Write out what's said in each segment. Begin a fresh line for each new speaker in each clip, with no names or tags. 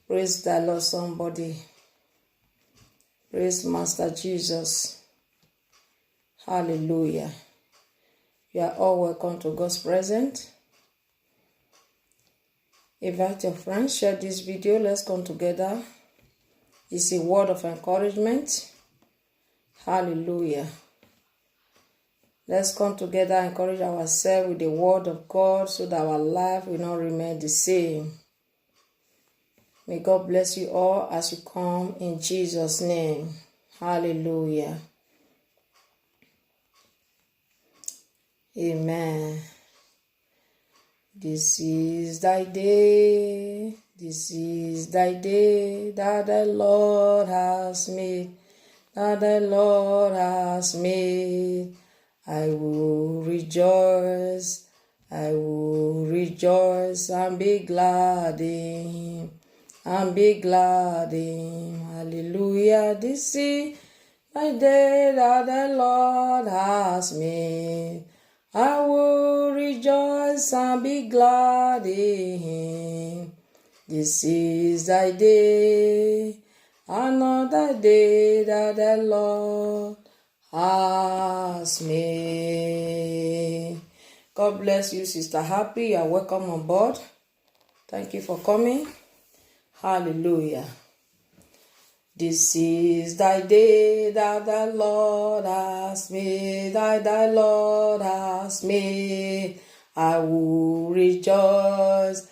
Praise the Lord, somebody. Praise Master Jesus. Hallelujah. You are all welcome to God's presence. Invite your friends, share this video. Let's come together. It's a word of encouragement. Hallelujah. Let's come together and encourage ourselves with the word of God so that our life will not remain the same. May God bless you all as you come in Jesus' name. Hallelujah. Amen. This is thy day. This is thy day that the Lord has made. That the Lord has made. I will rejoice. I will rejoice and be glad in him. And be glad in him. Hallelujah. This is thy day that the Lord has made. I will rejoice and be glad in him. This is thy day, another day that the Lord has made. God bless you, Sister Happy. You are welcome on board. Thank you for coming. Hallelujah. This is thy day that the Lord has made, that the Lord has made. I will rejoice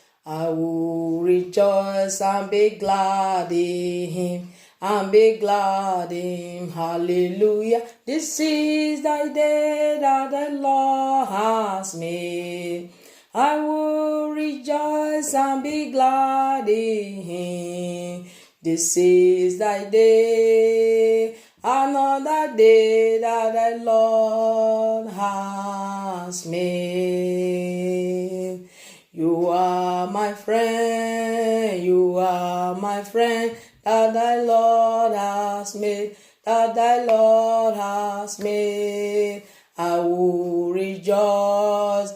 and be glad in him, and be glad in him. Hallelujah. This is thy day that the Lord has made. I will rejoice and be glad in him. This is thy day, another day that the Lord has made. You are my friend, that the Lord has made, that the Lord has made. I will rejoice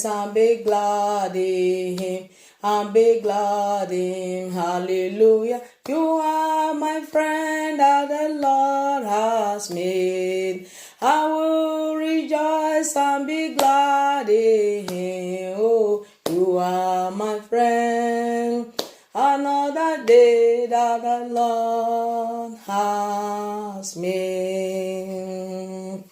and be glad in him, and be glad in him. Hallelujah. You are my friend that the Lord has made. I will rejoice and be glad in him. Oh, you are my friend. Another day that the Lord has made.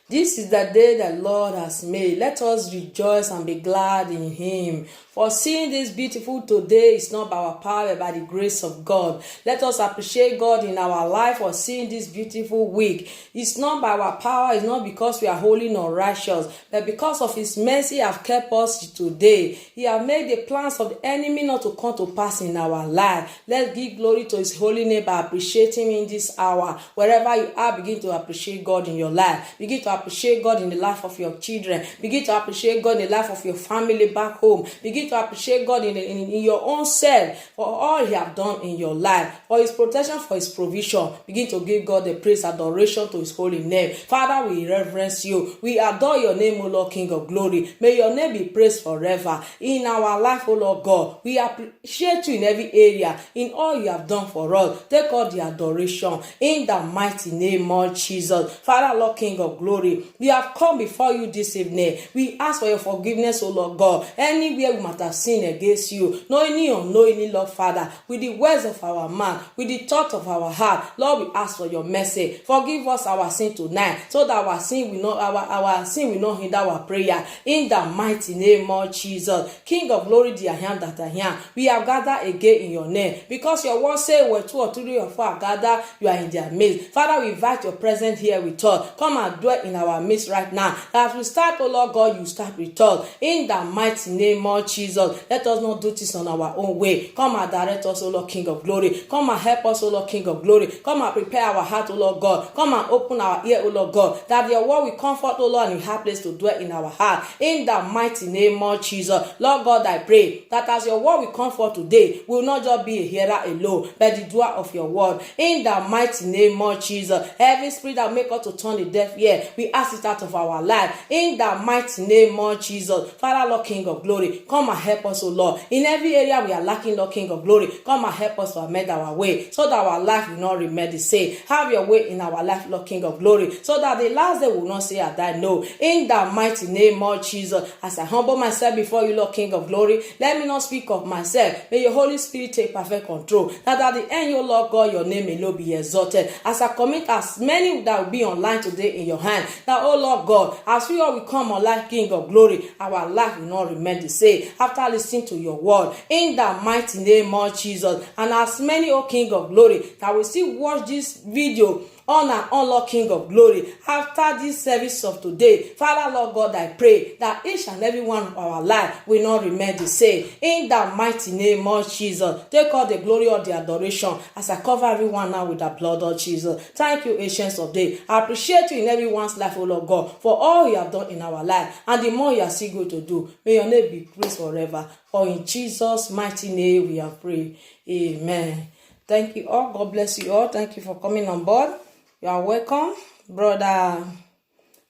This is the day the Lord has made. Let us rejoice and be glad in him. For seeing this beautiful today is not by our power, but by the grace of God. Let us appreciate God in our life for seeing this beautiful week. It's not by our power, it's not because we are holy nor righteous, but because of his mercy have kept us today. He has made the plans of the enemy not to come to pass in our life. Let's give glory to his holy name by appreciating him in this hour. Wherever you are, begin to appreciate God in your life. Begin to appreciate God in the life of your children. Begin to appreciate God in the life of your family back home. Begin to appreciate God in your own self for all he have done in your life, for his protection, for his provision. Begin to give God the praise, adoration to his holy name. Father, we reverence you. We adore your name, O Lord, King of glory. May your name be praised forever in our life, O Lord God. We appreciate you in every area, in all you have done for us. Take all the adoration in the mighty name of Jesus. Father, Lord, King of glory, we have come before you this evening. We ask for your forgiveness, O Lord God. Anywhere we might have sinned against you, knowingly or unknowingly, Lord Father, with the words of our mouth, with the thought of our heart, Lord, we ask for your mercy. Forgive us our sin tonight, so that our sin will not hinder our prayer. In the mighty name of Jesus, King of glory, the I am that I am. We have gathered again in your name, because your word says, where two or three or four are gathered, you are in their midst. Father, we invite your presence here with us. Come and dwell in our midst right now. As we start, oh Lord God, you start with us. In the mighty name of Jesus, let us not do this on our own way. Come and direct us, O Lord, King of glory. Come and help us, O Lord, King of glory. Come and prepare our heart, O Lord God. Come and open our ear, O Lord God, that your word will comfort, O Lord, and you have place to dwell in our heart. In the mighty name of Jesus, Lord God, I pray that as your word will comfort today, we will not just be a hearer alone, but the doer of your word. In the mighty name of Jesus, every spirit that make us to turn the deaf ear, we ask it out of our life. In the mighty name of Jesus, Father, Lord, King of glory, come Come and help us, O Lord. In every area we are lacking, Lord King of glory, come and help us to amend our way so that our life will not remain the same. Have your way in our life, Lord King of glory, so that the last day will not say I die. No. In the mighty name of Jesus, as I humble myself before you, Lord King of glory, let me not speak of myself. May your Holy Spirit take perfect control. That at the end, your Lord God, your name may not be exalted. As I commit as many that will be online today in your hand, that, oh Lord God, as we all will come online, King of glory, our life will not remain the same after listening to your word. In the mighty name of Jesus, and as many, O King of glory, that will still watch this video on and on, Lord King of glory, after this service of today, Father, Lord God, I pray that each and every one of our life will not remain the same. In the mighty name of Jesus, take all the glory of the adoration as I cover everyone now with the blood of Jesus. Thank you, Ancients of Days. I appreciate you in everyone's life, O Lord God, for all you have done in our life and the more you are still going to do. May your name be praised forever. For in Jesus' mighty name we have prayed. Amen. Thank you all. God bless you all. Thank you for coming on board. You are welcome, Brother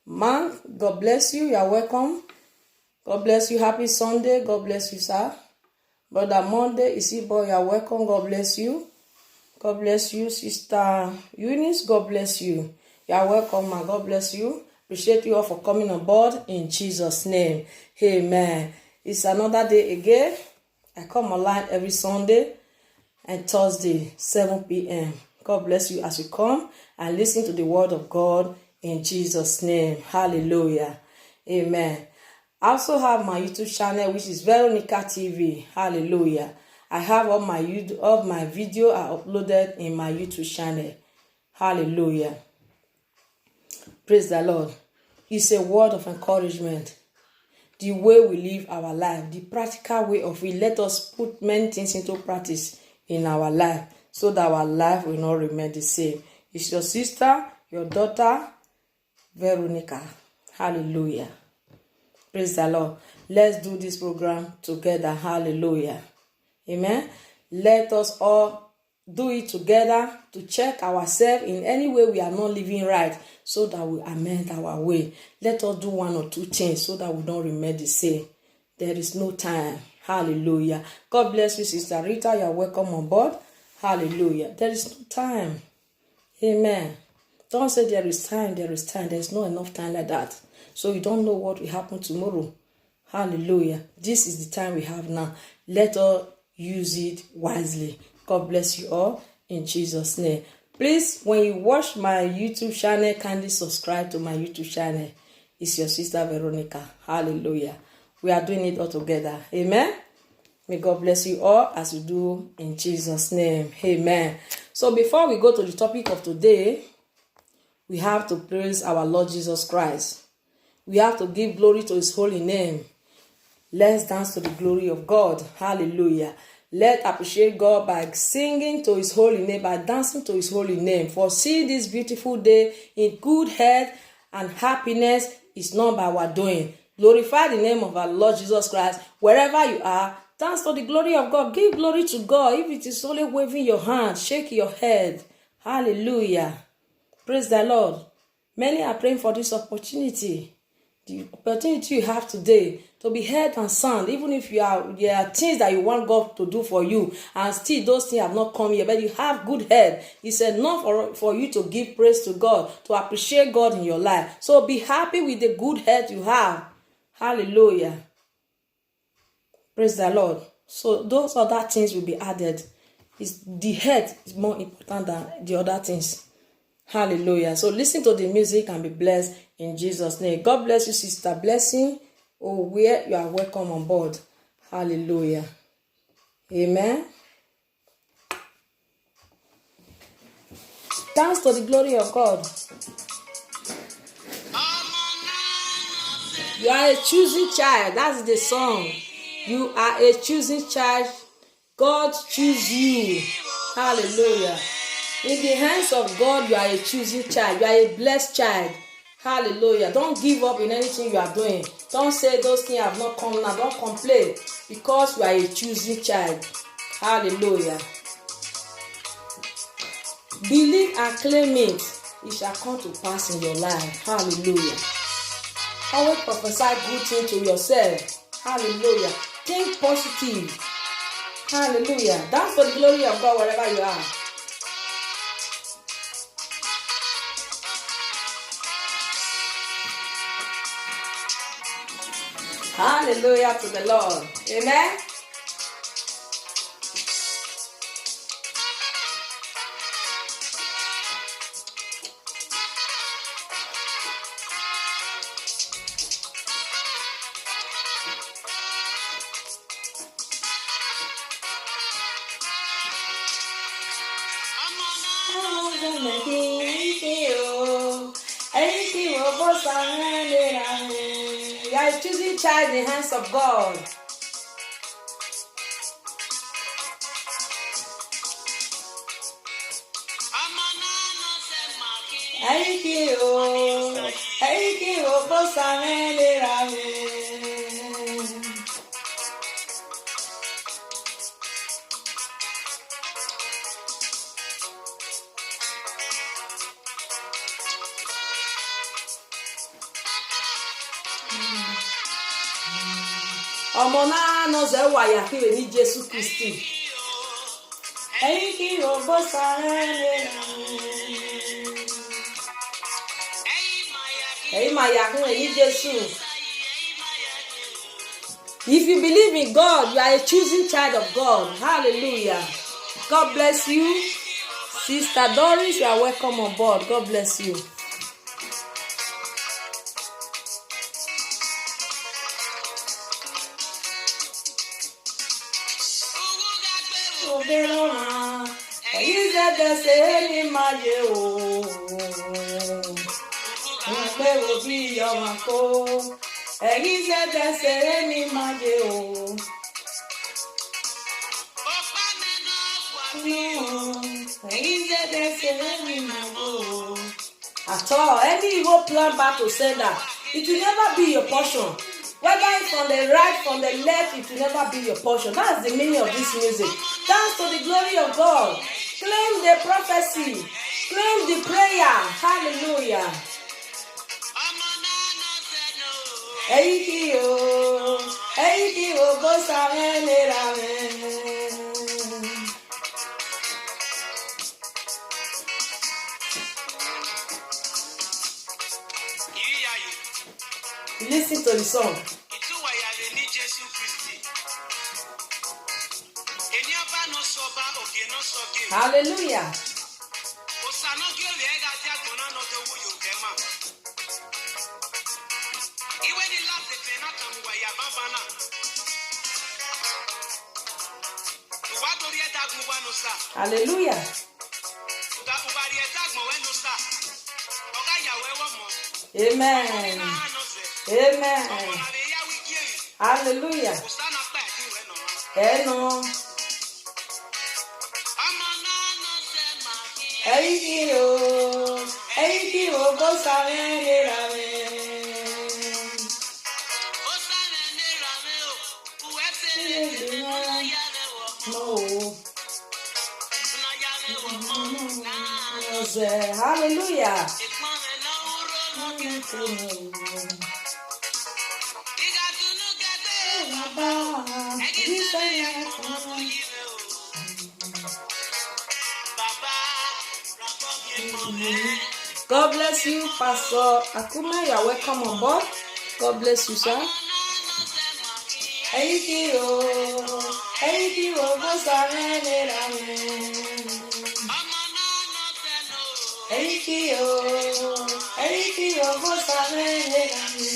Man. God bless you. You are welcome. God bless you. Happy Sunday. God bless you, sir. Brother Monday, Isibo, you are welcome. God bless you. God bless you, Sister Eunice. God bless you. You are welcome, man. God bless you. Appreciate you all for coming on board in Jesus' name. Amen. It's another day again. I come online every Sunday and Thursday, 7 p.m. God bless you as you come and listen to the word of God in Jesus' name. Hallelujah. Amen. I also have my YouTube channel, which is Veronica TV. Hallelujah. I have all my video are uploaded in my YouTube channel. Hallelujah. Praise the Lord. It's a word of encouragement. The way we live our life, the practical way of it. Let us put many things into practice in our life, so that our life will not remain the same. It's your sister, your daughter, Veronica. Hallelujah. Praise the Lord. Let's do this program together. Hallelujah. Amen. Let us all do it together to check ourselves in any way we are not living right, so that we amend our way. Let us do one or two things so that we don't remain the same. There is no time. Hallelujah. God bless you, Sister Rita. You are welcome on board. Hallelujah. There is no time. Amen. Don't say there is time. There is time. There is not enough time like that. So you don't know what will happen tomorrow. Hallelujah. This is the time we have now. Let us use it wisely. God bless you all in Jesus' name. Please, when you watch my YouTube channel, kindly subscribe to my YouTube channel. It's your sister Veronica. Hallelujah. We are doing it all together. Amen. May God bless you all as we do in Jesus' name. Amen. So before we go to the topic of today, we have to praise our Lord Jesus Christ. We have to give glory to his holy name. Let's dance to the glory of God. Hallelujah. Let's appreciate God by singing to his holy name, by dancing to his holy name. For seeing this beautiful day in good health and happiness is not by our doing. Glorify the name of our Lord Jesus Christ. Wherever you are, dance to the glory of God. Give glory to God. If it is only waving your hand, shake your head. Hallelujah. Praise the Lord. Many are praying for this opportunity. The opportunity you have today to be heard and sound, even if there are things that you want God to do for you, and still those things have not come yet, but you have good head. It's enough for you to give praise to God, to appreciate God in your life. So be happy with the good head you have. Hallelujah. Praise the Lord. So those other things will be added. The head is more important than the other things. Hallelujah. So listen to the music and be blessed in Jesus' name. God bless you, Sister Blessing. Oh, where you are welcome on board. Hallelujah. Amen. Dance to the glory of God. You are a choosing child. That's the song. You are a choosing child. God choose you. Hallelujah. In the hands of God, you are a choosing child. You are a blessed child. Hallelujah. Don't give up in anything you are doing. Don't say those things have not come now. Don't complain, because you are a choosing child. Hallelujah. Believe and claim it. It shall come to pass in your life. Hallelujah. Always prophesy good things to yourself. Hallelujah. Think positive. Hallelujah. Dance for the glory of God wherever you are. Hallelujah to the Lord. Amen. You are a choosing child in the hands of God. Ọmọ náà nọ zẹ wàyà kí wè ní Jésù Kristi. Ẹyin kí o bó sáré lera. Ẹyin máa yà kí wè ní Jésù. If you believe in God, you are a choosing child of God. Hallelujah. God bless you. Sister Doris, you are welcome on board. God bless you. Ẹ̀yin ṣẹ̀dẹ̀ ṣe é ní máa yẹ o. Wọ́n pé wo bí ọmọ kó. Ẹ̀yin ṣẹ̀dẹ̀ ṣe é ní máa yẹ o. Ẹ̀yin ṣẹ̀dẹ̀ ṣe é ní máa yẹ o. At all, any evil plan back to sender, it will never be your portion. Whether it's from the right, from the left, it will never be your portion. That's the meaning of this music. Dance to the glory of God. Claim the prophecy. Claim the prayer. Hallelujah. Listen to the song. Hallelujah. Hallelujah. Amen. Amen. Hallelujah. Eno. Eiki o go sare rame. Hallelujah. God bless you, Pastor Akuma. You are welcome on board. God bless you, sir. Eiki o go sare rame. Eiki o go sare rame.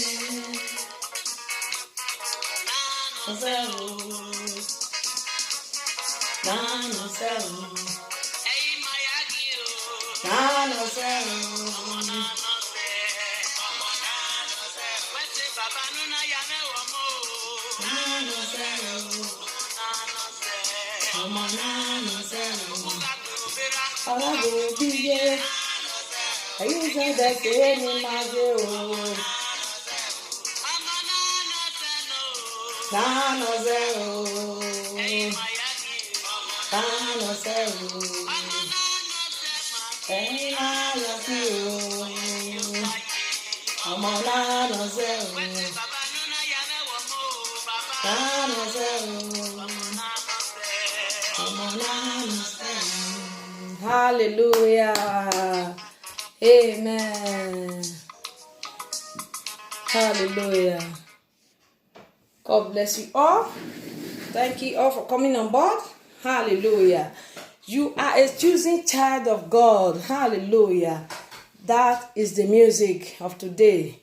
Hallelujah. Amen. Hallelujah. God bless you all. Thank you all for coming on board. Hallelujah. You are a choosing child of God. Hallelujah. That is the music of today.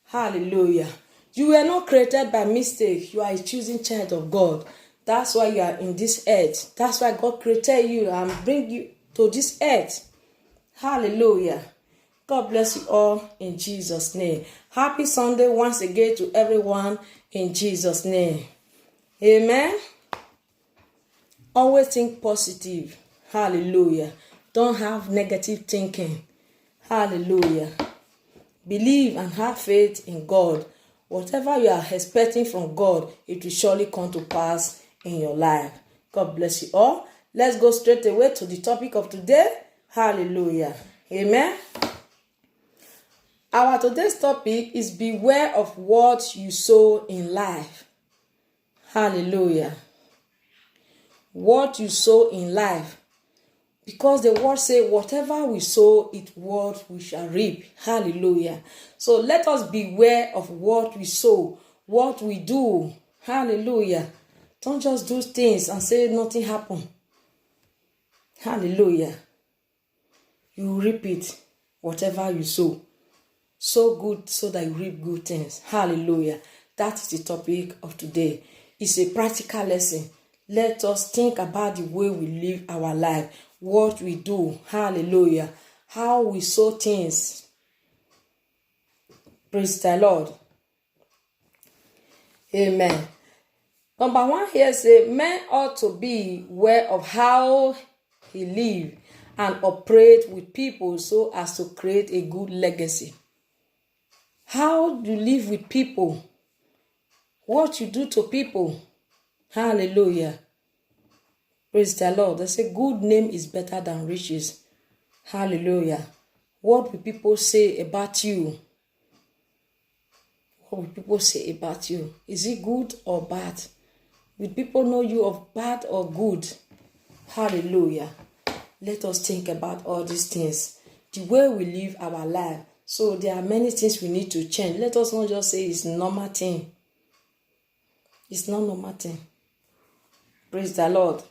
Hallelujah. You were not created by mistake. You are a choosing child of God. That's why you are in this earth. That's why God created you and bring you to this earth. Hallelujah. God bless you all in Jesus' name. Happy Sunday once again to everyone in Jesus' name. Amen. Always think positive. Hallelujah. Don't have negative thinking. Hallelujah. Believe and have faith in God. Whatever you are expecting from God, it will surely come to pass in your life. God bless you all. Let's go straight away to the topic of today. Hallelujah. Amen. Our today's topic is beware of what you sow in life. Hallelujah. What you sow in life. Because the word says, whatever we sow, it's what we shall reap. Hallelujah. So let us beware of what we sow, what we do. Hallelujah. Don't just do things and say nothing happened. Hallelujah. You reap it, whatever you sow. Sow good so that you reap good things. Hallelujah. That is the topic of today. It's a practical lesson. Let us think about the way we live our life, what we do. Hallelujah. How we sow things. Praise the Lord. Amen. Number one here says, men ought to be aware of how he live and operate with people so as to create a good legacy. How you live with people, what you do to people. Hallelujah. Praise the Lord. They say good name is better than riches. Hallelujah. What will people say about you? What will people say about you? Is it good or bad? Will people know you of bad or good? Hallelujah. Let us think about all these things. The way we live our life. So there are many things we need to change. Let us not just say it's normal thing. It's not normal thing. Praise the Lord.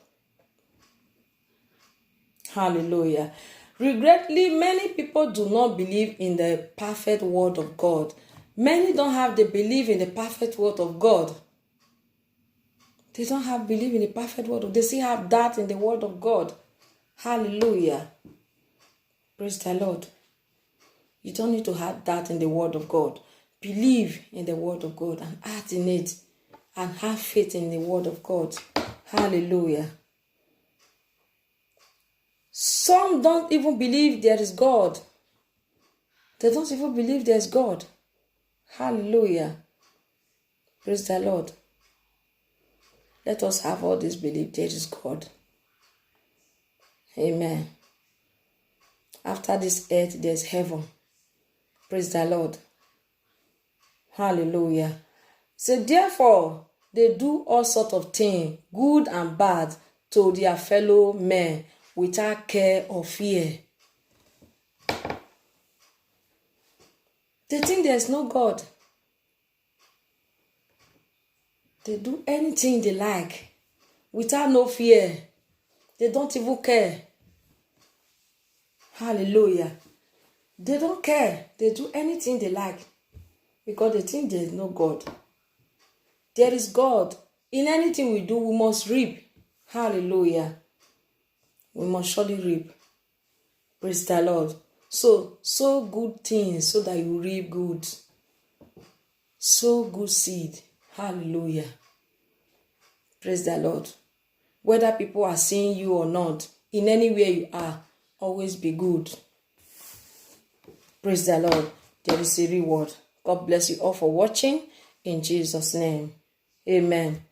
Hallelujah. Regretfully, many people do not believe in the perfect word of God. Many don't have the belief in the perfect word of God. They don't have belief in the perfect word of God. They still have that in the word of God. Hallelujah. Praise the Lord. You don't need to have that in the word of God. Believe in the word of God and act in it. And have faith in the word of God. Hallelujah. Some don't even believe there is God. They don't even believe there is God. Hallelujah. Praise the Lord. Let us have all this belief there is God. Amen. After this earth, there's heaven. Praise the Lord. Hallelujah. So therefore, they do all sorts of things, good and bad, to their fellow men without care or fear. They think there's no God. They do anything they like without no fear. They don't even care. Hallelujah. They don't care. They do anything they like because they think there is no God. There is God. In anything we do, we must reap. Hallelujah. We must surely reap. Praise the Lord. So, sow good things so that you reap good. Sow good seed. Hallelujah. Praise the Lord. Whether people are seeing you or not, in anywhere you are, always be good. Praise the Lord. There is a reward. God bless you all for watching. In Jesus' name. Amen.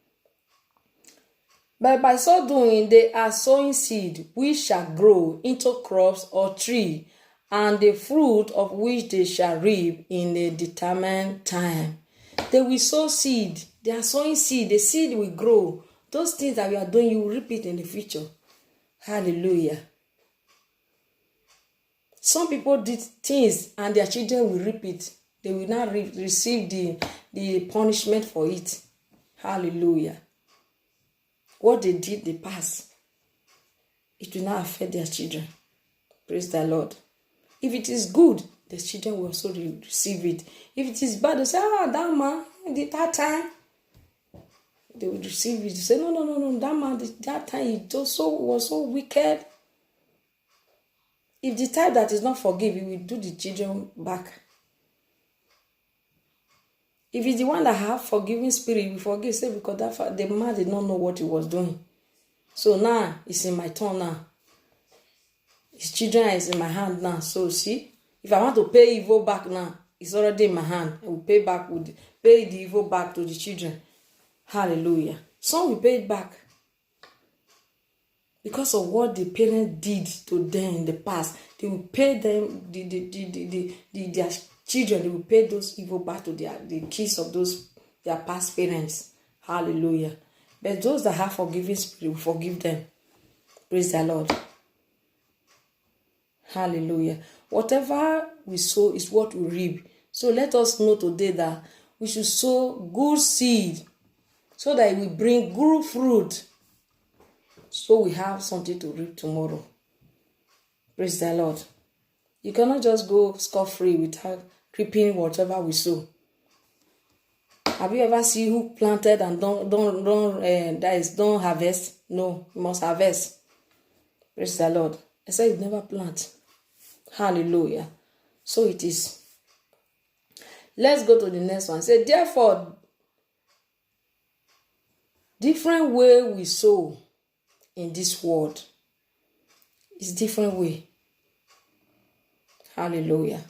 But by so doing, they are sowing seed which shall grow into crops or tree, and the fruit of which they shall reap in a determined time. They will sow seed. They are sowing seed. The seed will grow. Those things that you are doing, you will reap it in the future. Hallelujah. Some people did things and their children will reap it. They will not receive the punishment for it. Hallelujah. What they did, they pass. It will not affect their children. Praise the Lord. If it is good, the children will also receive it. If it is bad, they say, that man, that time, they will receive it. They say, no, that man, that time, he was so wicked. If the type that is not forgive, he will do the children back. If it's the one that have forgiving spirit, he will forgive, say, because the man did not know what he was doing. So now, it's in my turn now. His children is in my hand now. So see, if I want to pay evil back now, it's already in my hand. I will pay the evil back to the children. Hallelujah. Some will pay it back because of what the parents did to them in the past. They will pay them their children. They will pay those evil back to the kids of their past parents. Hallelujah. But those that have forgiving spirit will forgive them. Praise the Lord. Hallelujah. Whatever we sow is what we reap. So let us know today that we should sow good seed so that it will bring good fruit. So we have something to reap tomorrow. Praise the Lord. You cannot just go scot-free without reaping whatever we sow. Have you ever seen who planted and don't harvest? No, you must harvest. Praise the Lord. I said you never plant. Hallelujah. So it is. Let's go to the next one. Say, therefore, different way we sow in this world is different way. Hallelujah.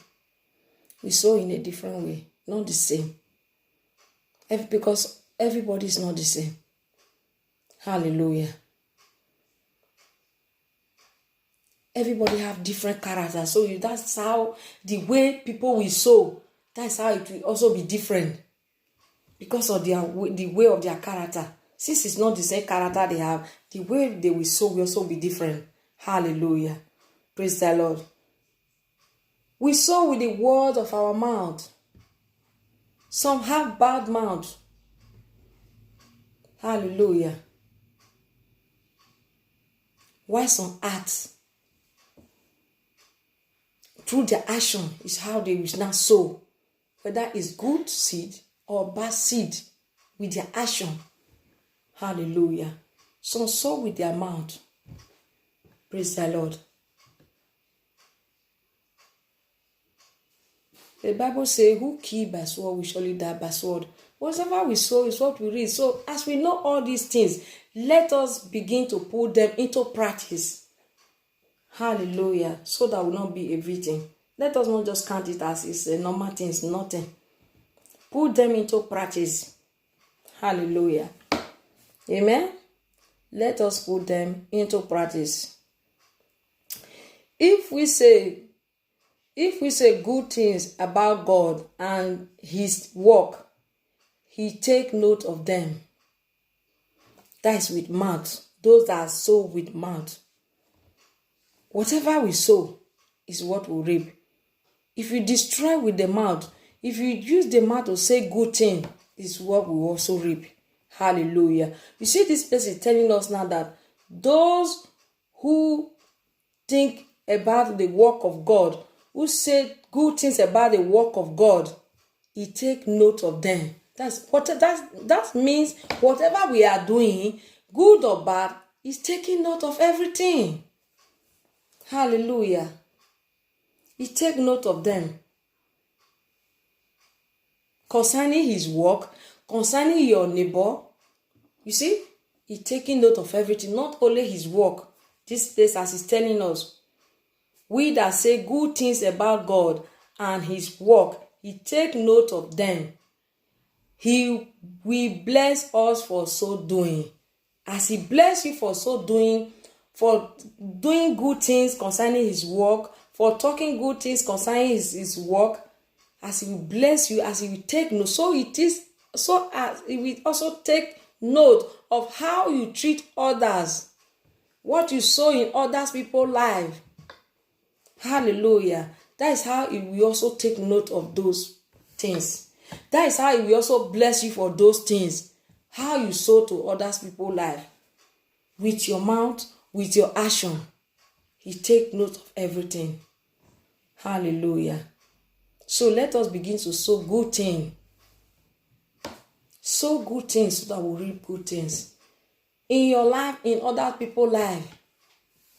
We sow in a different way, not the same. Because everybody is not the same. Hallelujah. Everybody have different characters. So that's how the way people will sow, that's how it will also be different. Because of the way of their character. Since it's not the same character they have, the way they will sow will also be different. Hallelujah. Praise the Lord. We sow with the word of our mouth. Some have bad mouth. Hallelujah. Why some acts? Through their action is how they will now sow. Whether it's good seed or bad seed with their action. Hallelujah. Some sow with their mouth. Praise the Lord. The Bible says, who kill by sword will surely die by sword. Whatever we sow is what we read. So as we know all these things, let us begin to put them into practice. Hallelujah. So that will not be a victim. Let us not just count it as it's a normal thing, it's nothing. Put them into practice. Hallelujah. Amen. Let us put them into practice. If we say good things about God and his work, he take note of them. That is with mouth. Those that sow with mouth. Whatever we sow is what we reap. If you destroy with the mouth, if you use the mouth to say good thing, is what we also reap. Hallelujah. You see, this place is telling us now that those who think about the work of God, who say good things about the work of God, he take note of them. That means whatever we are doing, good or bad, he's taking note of everything. Hallelujah. He take note of them. Concerning his work, concerning your neighbor, you see, he taking note of everything, not only his work. This place, as he's telling us, we that say good things about God and his work, he take note of them. He will bless us for so doing. As he bless you for so doing, for doing good things concerning his work, for talking good things concerning his work, as he will bless you, as he will take note. So it is so as it will also take note of how you treat others, what you sow in others people's life. Hallelujah. That is how it will also take note of those things. That is how it will also bless you for those things. How you sow to others people's life. With your mouth, with your action. He take note of everything. Hallelujah. So let us begin to sow good things. Sow good things so that we reap good things. In your life, in other people's life.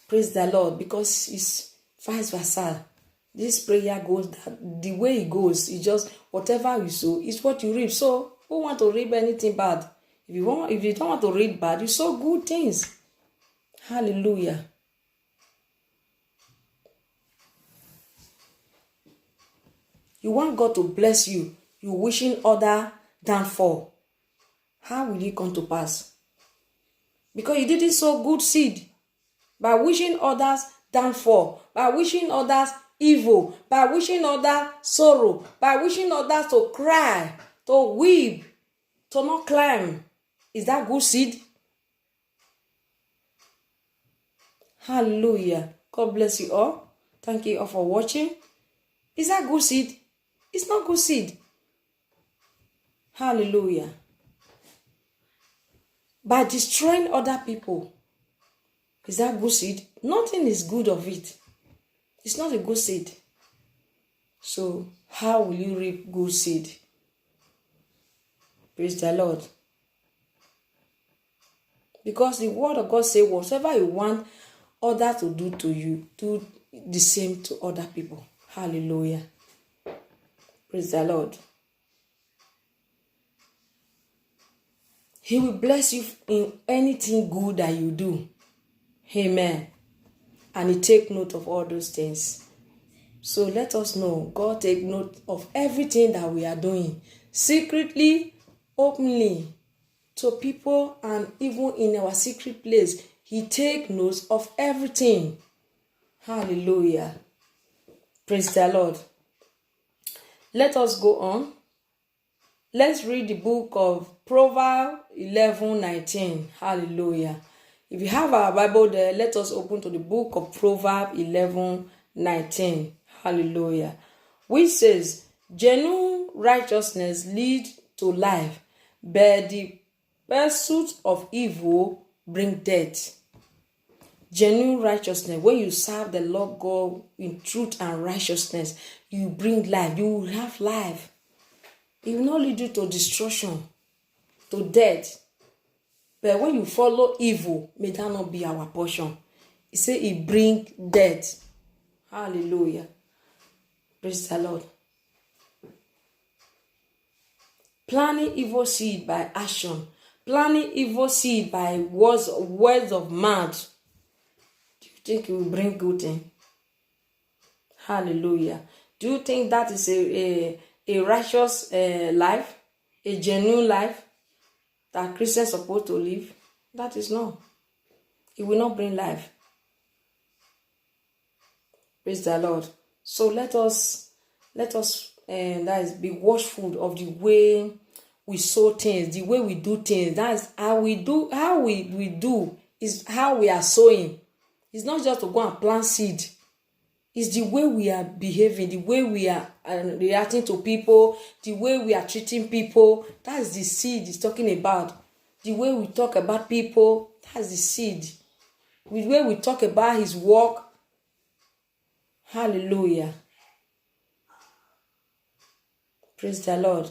Praise the Lord. Because it's vice versa. This prayer goes that the way it goes, it's just whatever you sow is what you reap. So who want to reap anything bad? If you don't want to reap bad, you sow good things. Hallelujah. You want God to bless you. You wishing other downfall. How will it come to pass? Because you didn't sow good seed. By wishing others downfall. By wishing others evil. By wishing others sorrow. By wishing others to cry. To weep. To not climb. Is that good seed? Hallelujah. God bless you all. Thank you all for watching. Is that good seed? It's not good seed. Hallelujah. By destroying other people, is that good seed? Nothing is good of it. It's not a good seed. So, how will you reap good seed? Praise the Lord. Because the word of God says, whatever you want others to do to you, do the same to other people. Hallelujah. Praise the Lord. He will bless you in anything good that you do. Amen. And He take note of all those things. So let us know, God take note of everything that we are doing. Secretly, openly, to people, and even in our secret place. He take note of everything. Hallelujah. Praise the Lord. Let us go on. Let's read the book of Proverbs 11:19. Hallelujah. If you have our Bible there, let us open to the book of Proverbs 11:19. Hallelujah. Which says, genuine righteousness leads to life, but the pursuit of evil bring death. Genuine righteousness, when you serve the Lord God in truth and righteousness, you bring life. You will have life. It will not lead you to destruction, to death. But when you follow evil, may that not be our portion. He said it bring death. Hallelujah. Praise the Lord. Planting evil seed by action. Planting evil seed by words of mouth. Do you think it will bring good thing? Hallelujah. Do you think that is a righteous life? A genuine life that Christians are supposed to live? That is not. It will not bring life. Praise the Lord. So let us that is be watchful of the way we sow things, the way we do things. That's how we do. How we do is how we are sowing. It's not just to go and plant seed. It's the way we are behaving, the way we are reacting to people, the way we are treating people. That's the seed he's talking about. The way we talk about people, that's the seed. The way we talk about his work. Hallelujah. Praise the Lord.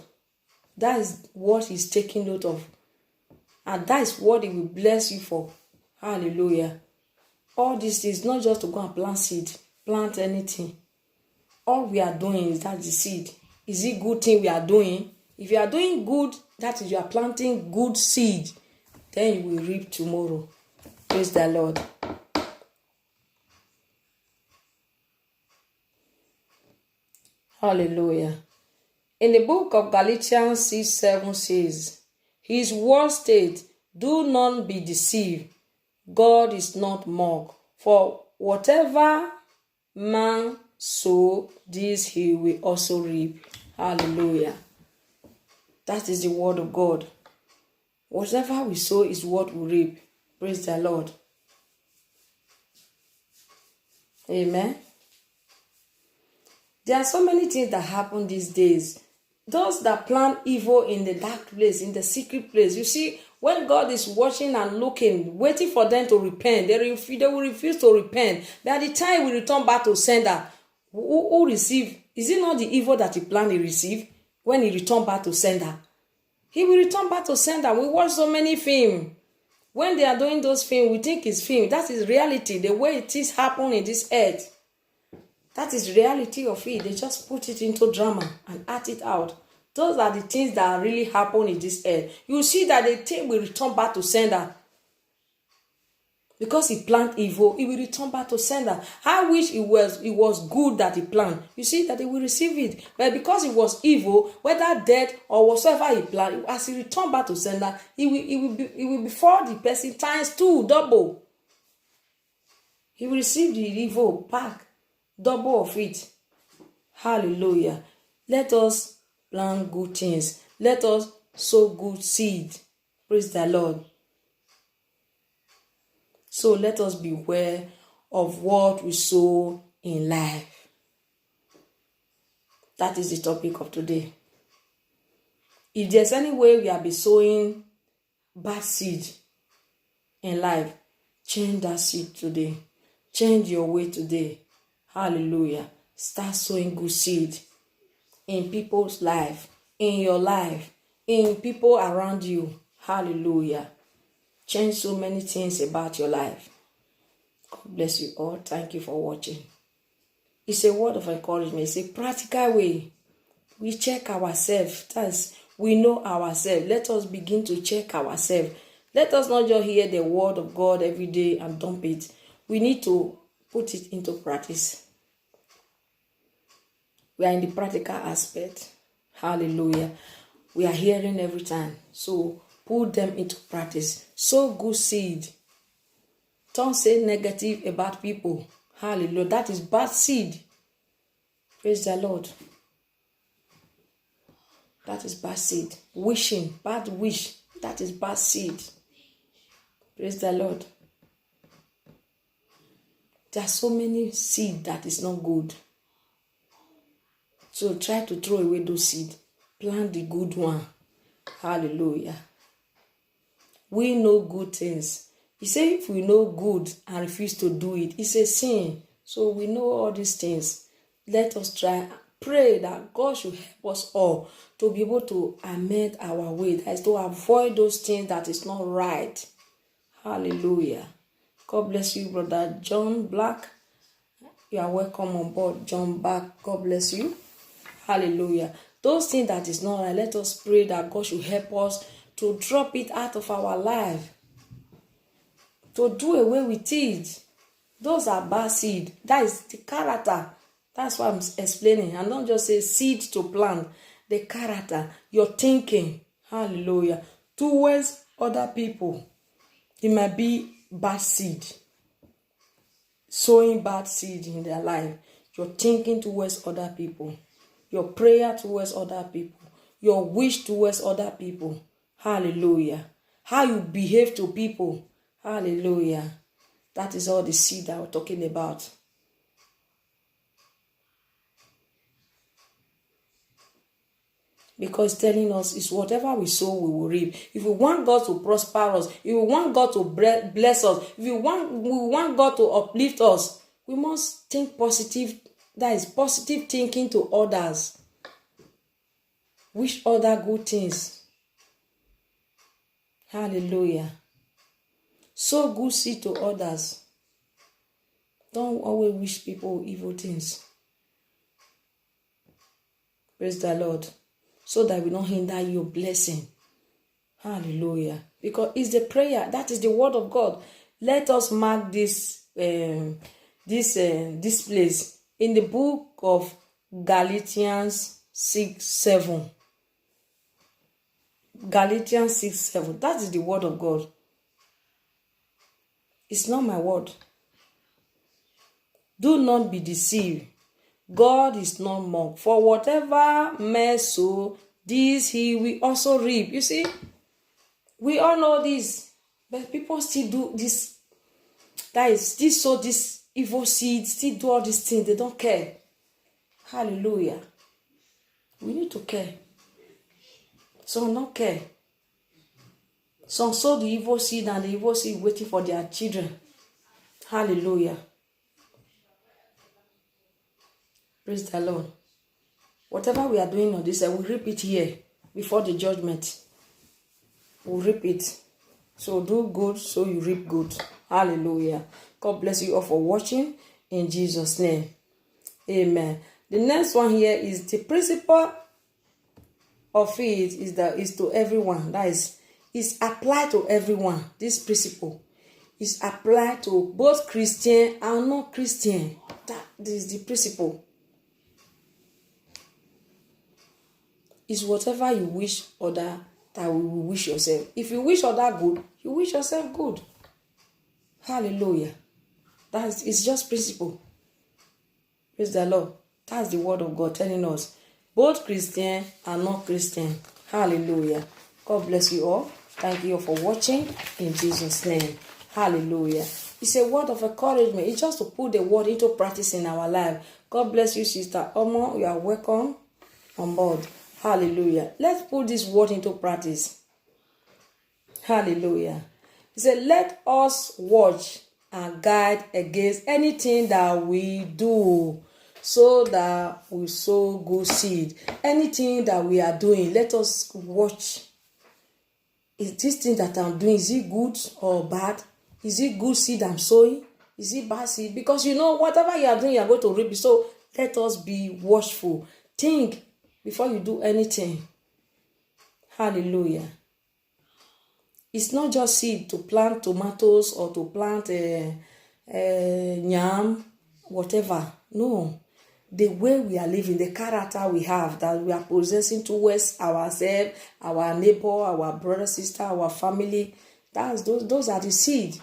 That is what he's taking note of. And that is what he will bless you for. Hallelujah. All this is not just to go and plant seed. Plant anything. All we are doing is that the seed. Is it good thing we are doing? If you are doing good, that is you are planting good seed. Then you will reap tomorrow. Praise the Lord. Hallelujah. In the book of Galatians 6:7 says, his word states, do not be deceived. God is not mocked. For whatever man sow, this he will also reap. Hallelujah. That is the word of God. Whatever we sow is what we reap. Praise the Lord. Amen. There are so many things that happen these days. Those that plan evil in the dark place, in the secret place. You see, when God is watching and looking, waiting for them to repent, they will refuse to repent. By the time we return back to sender, who receive? Is it not the evil that he planned he receive when he returned back to sender? He will return back to sender. We watch so many films. When they are doing those films, we think it's film. That is reality. The way it is happening in this earth. That is the reality of it. They just put it into drama and act it out. Those are the things that really happen in this earth. You see that the thing will return back to sender. Because he planned evil, he will return back to sender. I wish it was good that he planned. You see that he will receive it. But because it was evil, whether death or whatsoever he planned, as he returned back to sender, it will be for the person times 2, double. He will receive the evil back, double of it. Hallelujah. Let us plant good things. Let us sow good seed. Praise the Lord. So let us beware of what we sow in life. That is the topic of today. If there's any way we have been sowing bad seed in life, change that seed today. Change your way today. Hallelujah. Start sowing good seed in people's life, in your life, in people around you. Hallelujah. Change so many things about your life. God bless you all. Thank you for watching. It's a word of encouragement. It's a practical way. We check ourselves. That's we know ourselves. Let us begin to check ourselves. Let us not just hear the word of God every day and dump it. We need to put it into practice. We are in the practical aspect. Hallelujah. We are hearing every time. So put them into practice. Sow good seed. Don't say negative about people. Hallelujah. That is bad seed. Praise the Lord. That is bad seed. Wishing, bad wish. That is bad seed. Praise the Lord. There are so many seed that is not good. So try to throw away those seed. Plant the good one. Hallelujah. We know good things. He said if we know good and refuse to do it, it's a sin. So we know all these things. Let us try, pray that God should help us all to be able to amend our way. That is to avoid those things that is not right. Hallelujah. God bless you, Brother John Black. You are welcome on board, John Black. God bless you. Hallelujah. Those things that is not right, let us pray that God should help us to drop it out of our life, to do away with it. Those are bad seed. That is the character. That's what I'm explaining. And don't just say seed to plant. The character, your thinking, hallelujah, towards other people. It might be bad seed. Sowing bad seed in their life. Your thinking towards other people. Your prayer towards other people. Your wish towards other people. Hallelujah. How you behave to people. Hallelujah. That is all the seed that we're talking about. Because telling us is whatever we sow, we will reap. If we want God to prosper us, if we want God to bless us, if we want God to uplift us, we must think positive. That is positive thinking to others. Wish other good things. Hallelujah. Sow good seed to others. Don't always wish people evil things. Praise the Lord. So that we don't hinder your blessing. Hallelujah. Because it's the prayer. That is the word of God. Let us mark this place in the book of Galatians 6:7. Galatians 6:7. That is the word of God. It's not my word. Do not be deceived. God is not mocked. For whatever man sow, this he will also reap. You see, we all know this, but people still do this. That is, still sow this evil seed, still do all these things. They don't care. Hallelujah. We need to care. Some don't care. Some sow the evil seed and the evil seed waiting for their children. Hallelujah. Praise the Lord. Whatever we are doing on this, we'll reap it here before the judgment. We'll reap it. So do good, so you reap good. Hallelujah. God bless you all for watching. In Jesus' name. Amen. The next one here is the principle of it is to everyone. That is applied to everyone. This principle is applied to both Christian and not Christian. That is the principle. Is whatever you wish other, that you will wish yourself. If you wish other good, you wish yourself good. Hallelujah. It's just principle. Praise the Lord. That's the word of God telling us. Both Christian and not Christian. Hallelujah. God bless you all. Thank you all for watching. In Jesus' name. Hallelujah. It's a word of encouragement. It's just to put the word into practice in our life. God bless you, Sister Omo. You are welcome on board. Hallelujah. Let's put this word into practice. Hallelujah. He said, let us watch and guide against anything that we do, so that we sow good seed. Anything that we are doing, let us watch. Is this thing that I'm doing, is it good or bad? Is it good seed I'm sowing? Is it bad seed? Because you know, whatever you are doing, you are going to reap. So let us be watchful. Think before you do anything. Hallelujah. It's not just seed to plant tomatoes or to plant yam, whatever. No. The way we are living, the character we have, that we are possessing towards ourselves, our neighbor, our brother, sister, our family, those are the seed.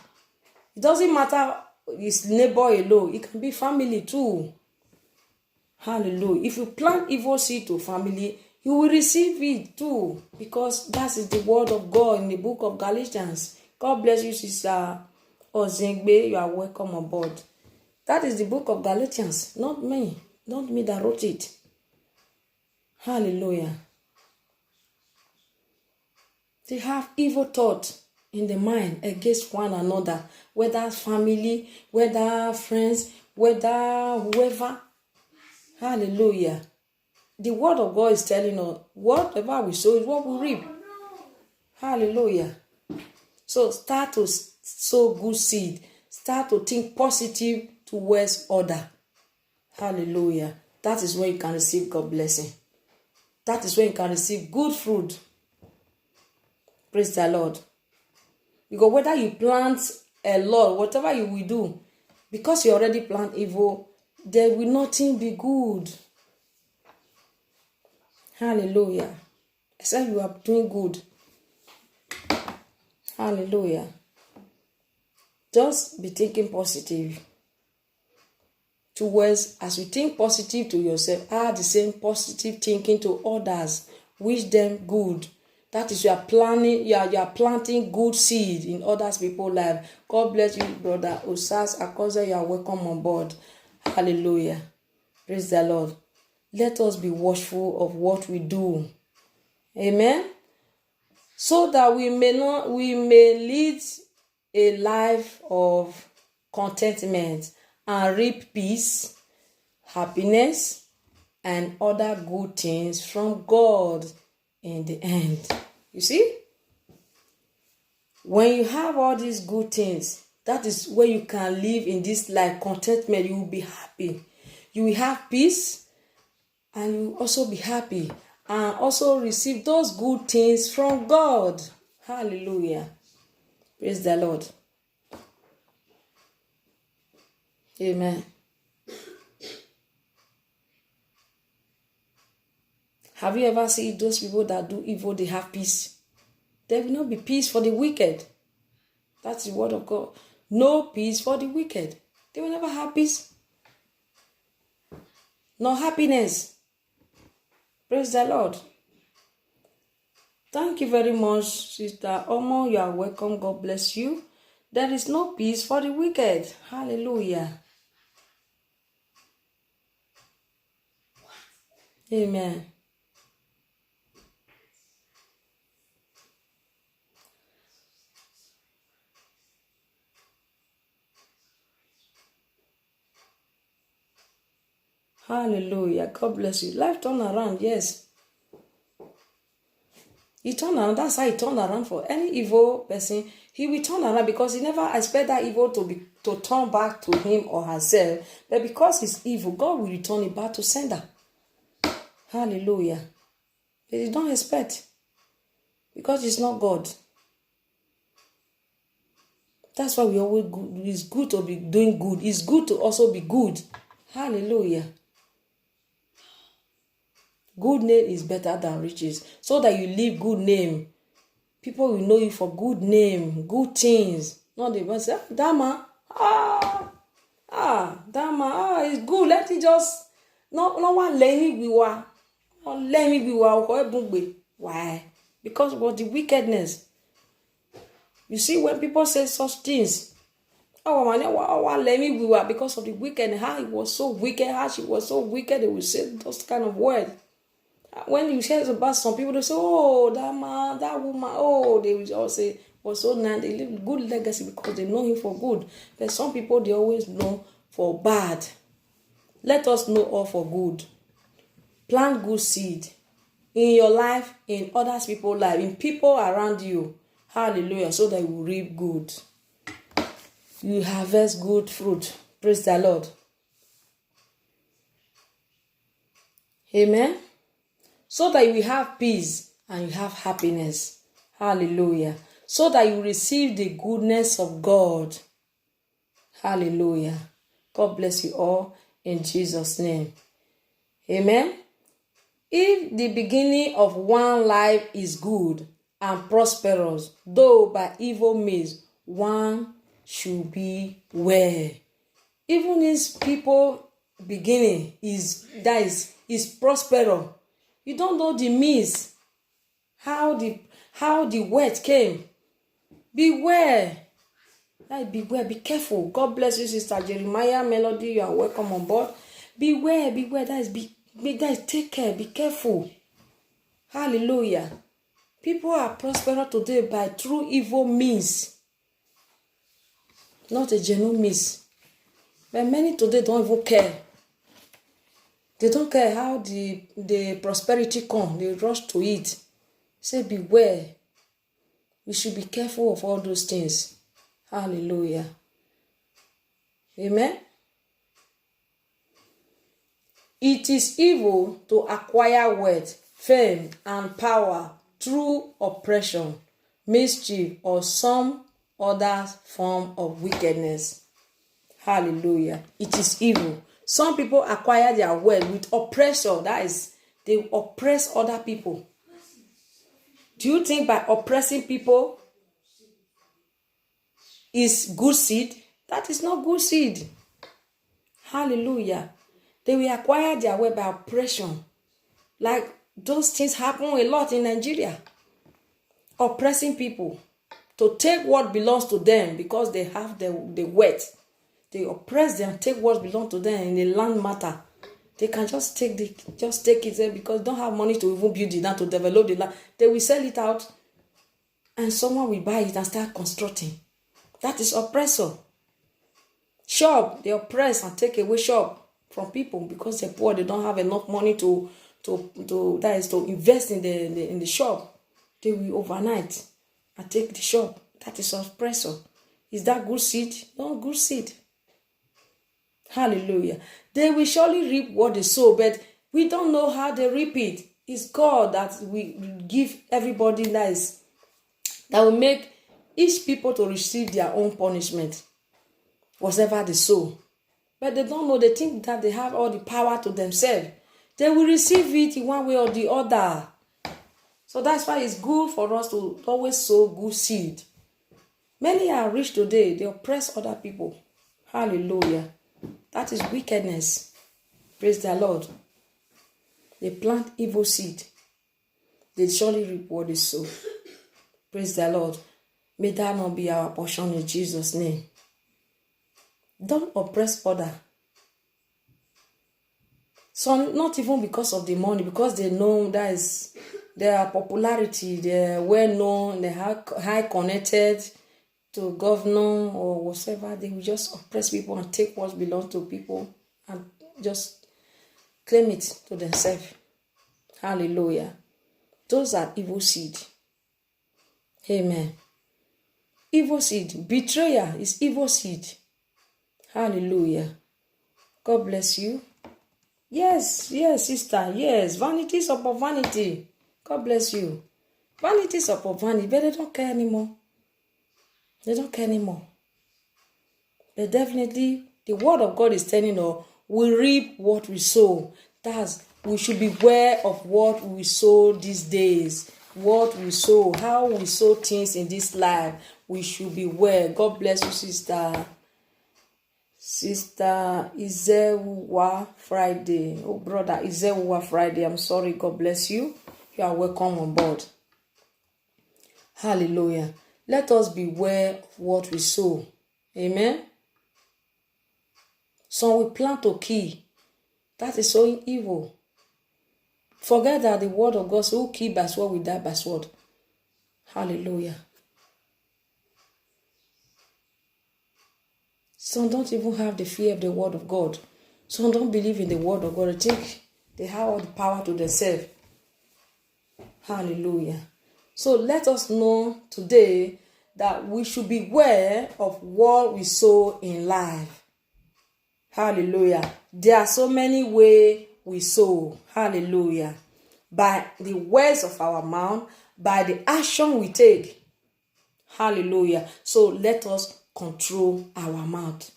It doesn't matter it's neighbor alone. It can be family too. Hallelujah. If you plant evil seed to family, you will receive it too, because that is the word of God in the book of Galatians. God bless you, Sister Ozengbe. You are welcome on board. That is the book of Galatians, not me. Not me that wrote it. Hallelujah. They have evil thought in the mind against one another, whether family, whether friends, whether whoever. Hallelujah. The word of God is telling us, whatever we sow is what we reap. Hallelujah. So start to sow good seed. Start to think positive towards other. Hallelujah. That is when you can receive God's blessing. That is when you can receive good fruit. Praise the Lord. Because whether you plant a lot, whatever you will do, because you already plant evil, there will nothing be good. Hallelujah. Except you are doing good. Hallelujah. Just be thinking positive towards, as you think positive to yourself, add the same positive thinking to others. Wish them good. That is, you are planting good seed in others people's life. God bless you, brother Osas Akoze. You are welcome on board. Hallelujah. Praise the Lord. Let us be watchful of what we do. Amen. So that we may lead a life of contentment and reap peace, happiness, and other good things from God in the end. You see? When you have all these good things, that is where you can live in this life, contentment. You will be happy. You will have peace, and you will also be happy, and also receive those good things from God. Hallelujah. Praise the Lord. Amen. Have you ever seen those people that do evil, they have peace? There will not be peace for the wicked. That's the word of God. No peace for the wicked. They will never have peace. No happiness. Praise the Lord. Thank you very much, Sister Omo. You are welcome. God bless you. There is no peace for the wicked. Hallelujah. Amen. Hallelujah. God bless you. Life turn around, yes. He turn around. That's how he turn around for any evil person. He will turn around because he never expect that evil to turn back to him or herself. But because it's evil, God will return it back to sender. Hallelujah. But you don't expect. Because it's not God. That's why we always good. It's good to be doing good. It's good to also be good. Hallelujah. Good name is better than riches. So that you live good name. People will know you for good name, good things. Not the one say, Dama, Dama, it's good. Let it just, no one let me be wa. Let me be wa. Why? Because of the wickedness. You see, when people say such things, let me be wa, because of the wickedness, how it was so wicked, how she was so wicked, they will say those kind of words. When you hear about some people, they say, oh, that man, that woman, oh, they will all say, was so nice. They live good legacy because they know him for good. But some people, they always know for bad. Let us know all for good. Plant good seed in your life, in other people's life, in people around you. Hallelujah. So that you will reap good. You harvest good fruit. Praise the Lord. Amen. So that you will have peace and you have happiness. Hallelujah. So that you receive the goodness of God. Hallelujah. God bless you all in Jesus' name. Amen. If the beginning of one life is good and prosperous, though by evil means, one should be well. Even if people beginning is prosperous, you don't know the means, how the word came. Beware. Beware, be careful. God bless you, Sister Jeremiah Melody. You are welcome on board. Beware. That is take care. Be careful. Hallelujah. People are prosperous today by true evil means, not a genuine means. But many today don't even care. They don't care how the prosperity come. They rush to it. Say beware. We should be careful of all those things. Hallelujah. Amen. It is evil to acquire wealth, fame, and power through oppression, mischief, or some other form of wickedness. Hallelujah. It is evil. Some people acquire their wealth with oppression. That is, they oppress other people. Do you think by oppressing people is good seed? That is not good seed. Hallelujah. They will acquire their wealth by oppression. Like those things happen a lot in Nigeria. Oppressing people to take what belongs to them because they have the wealth. They oppress them, take what belongs to them in the land matter. They can just take it there because they don't have money to even build the land, to develop the land. They will sell it out and someone will buy it and start constructing. That is oppressor. Shop, they oppress and take away shop from people because they're poor. They don't have enough money to invest in the shop. They will overnight and take the shop. That is oppressor. Is that good seed? No good seed. Hallelujah. They will surely reap what they sow, but we don't know how they reap it. It's God that will give everybody that will make each people to receive their own punishment, whatever they sow. But they don't know. They think that they have all the power to themselves. They will receive it in one way or the other. So that's why it's good for us to always sow good seed. Many are rich today. They oppress other people. Hallelujah. That is wickedness. Praise the Lord. They plant evil seed. they surely reap what they sow. Praise the Lord. May that not be our portion in Jesus' name. Don't oppress others. Some, not even because of the money, because they know that is their popularity, they're well known, they are high connected to governor or whatever. They will just oppress people and take what belongs to people and just claim it to themselves. Hallelujah. Those are evil seed. Amen. Evil seed. Betrayal is evil seed. Hallelujah. God bless you. Yes, sister. Yes, vanity is upon vanity. God bless you. Vanity is upon vanity, but they don't care anymore. They don't care anymore. But definitely, the word of God is telling us, we reap what we sow. We should be aware of what we sow these days. What we sow, how we sow things in this life. We should be aware. God bless you, sister. Sister Izewa Friday. Oh, brother Izewa Friday. I'm sorry. God bless you. You are welcome on board. Hallelujah. Let us beware of what we sow. Amen. Some we plan to kill. That is so evil. Forget that the word of God says, who kill by sword will die by sword. Hallelujah. Some don't even have the fear of the word of God. Some don't believe in the word of God. They think they have all the power to themselves. Hallelujah. So let us know today that we should beware of what we sow in life. Hallelujah. There are so many ways we sow. Hallelujah. By the words of our mouth, by the action we take. Hallelujah. So let us control our mouth.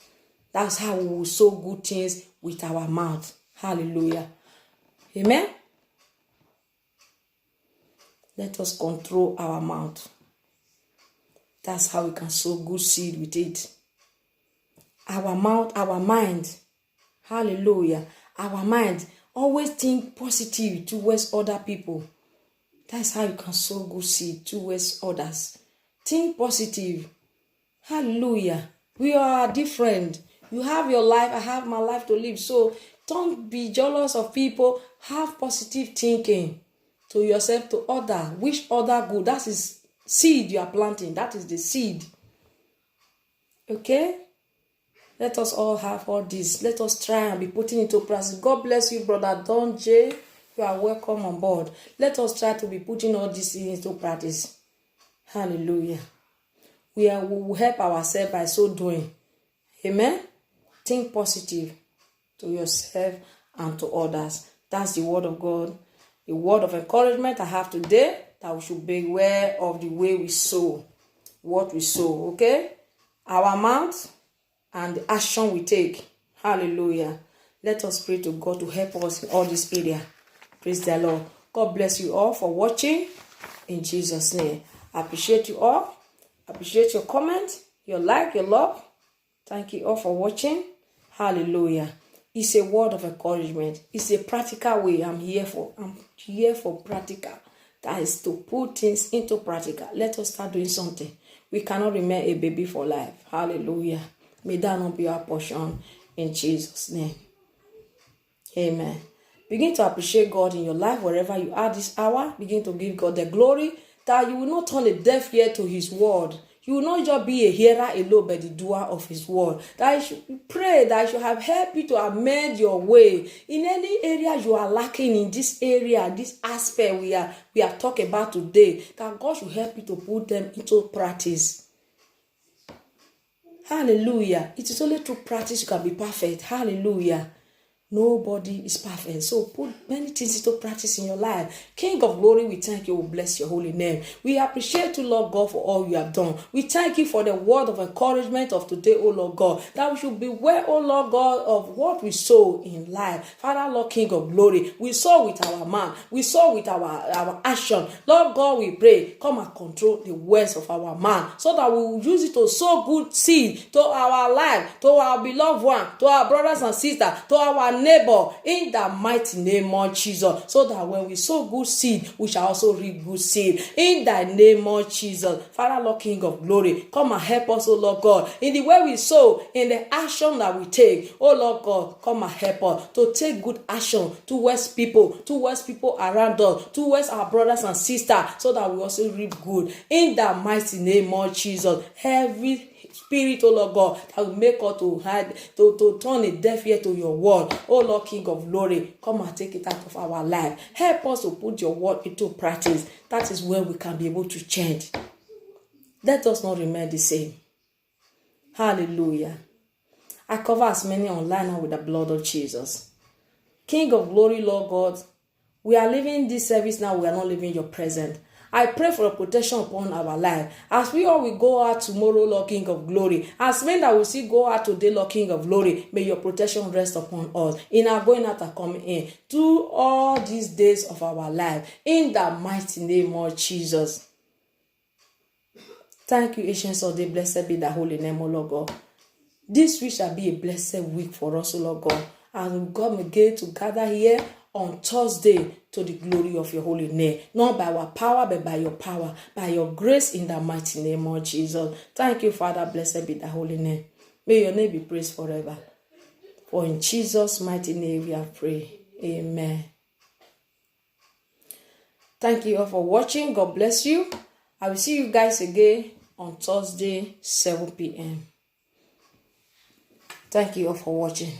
That's how we will sow good things with our mouth. Hallelujah. Amen. Let us control our mouth. That's how we can sow good seed with it. Our mouth, our mind. Hallelujah. Our mind. Always think positive towards other people. That's how you can sow good seed towards others. Think positive. Hallelujah. We are different. You have your life, I have my life to live. So don't be jealous of people. Have positive thinking to yourself, to others. Wish other good. That is seed you are planting. That is the seed. Okay? Let us all have all this. Let us try and be putting into practice. God bless you, brother Don J. You are welcome on board. Let us try to be putting all this into practice. Hallelujah. We will help ourselves by so doing. Amen. Think positive to yourself and to others. That's the word of God. The word of encouragement I have today, that we should be aware of the way we sow. What we sow, okay? Our mouth and the action we take. Hallelujah. Let us pray to God to help us in all this area. Praise the Lord. God bless you all for watching. In Jesus' name. I appreciate you all. Appreciate your comment, your like, your love. Thank you all for watching. Hallelujah. It's a word of encouragement. It's a practical way I'm here for. I'm here for practical. That is to put things into practical. Let us start doing something. We cannot remain a baby for life. Hallelujah. May that not be our portion in Jesus' name. Amen. Begin to appreciate God in your life wherever you are this hour. Begin to give God the glory that you will not turn a deaf ear to his word. You will not just be a hearer alone, but the doer of his word. That I should pray that I should have helped you to amend your way. In any area you are lacking in this area, this aspect we are talking about today, that God should help you to put them into practice. Hallelujah. It is only through practice you can be perfect. Hallelujah. Nobody is perfect. So put many things into practice in your life. King of glory, we thank you. We bless your holy name. We appreciate you, Lord God, for all you have done. We thank you for the word of encouragement of today, O Lord God, that we should beware, O Lord God, of what we sow in life. Father, Lord, King of glory, we sow with our mouth. We sow with our action. Lord God, we pray, come and control the words of our mouth so that we will use it to sow good seed to our life, to our beloved one, to our brothers and sisters, to our our neighbor in the mighty name of Jesus, so that when we sow good seed, we shall also reap good seed in the name of Jesus. Father, Lord, King of glory, come and help us, oh Lord God, in the way we sow, in the action that we take. Oh Lord God, come and help us to take good action towards people around us, towards our brothers and sisters, so that we also reap good in the mighty name of Jesus. Every spirit, oh Lord God, that will make us to hide, to turn a deaf ear to your word, oh Lord, King of glory, come and take it out of our life. Help us to put your word into practice. That is where we can be able to change. Let us not remain the same. Hallelujah. I cover as many online now with the blood of Jesus. King of glory, Lord God, we are living this service now, we are not living your present. I pray for a protection upon our life. As we all will go out tomorrow, Lord King of glory, as men that will see go out today, Lord King of glory, may your protection rest upon us in our going out and coming in through all these days of our life, in the mighty name of Jesus. Thank you, Ancients of Days. Blessed be the holy name, O Lord God. This week shall be a blessed week for us, O Lord God, as we come again to gather here on Thursday to the glory of your holy name, not by our power, but by your power, by your grace, in the mighty name of Jesus. Thank you, Father. Blessed be the holy name. May your name be praised forever. For in Jesus' mighty name we have prayed. Amen. Thank you all for watching. God bless you. I will see you guys again on Thursday, 7 p.m. Thank you all for watching.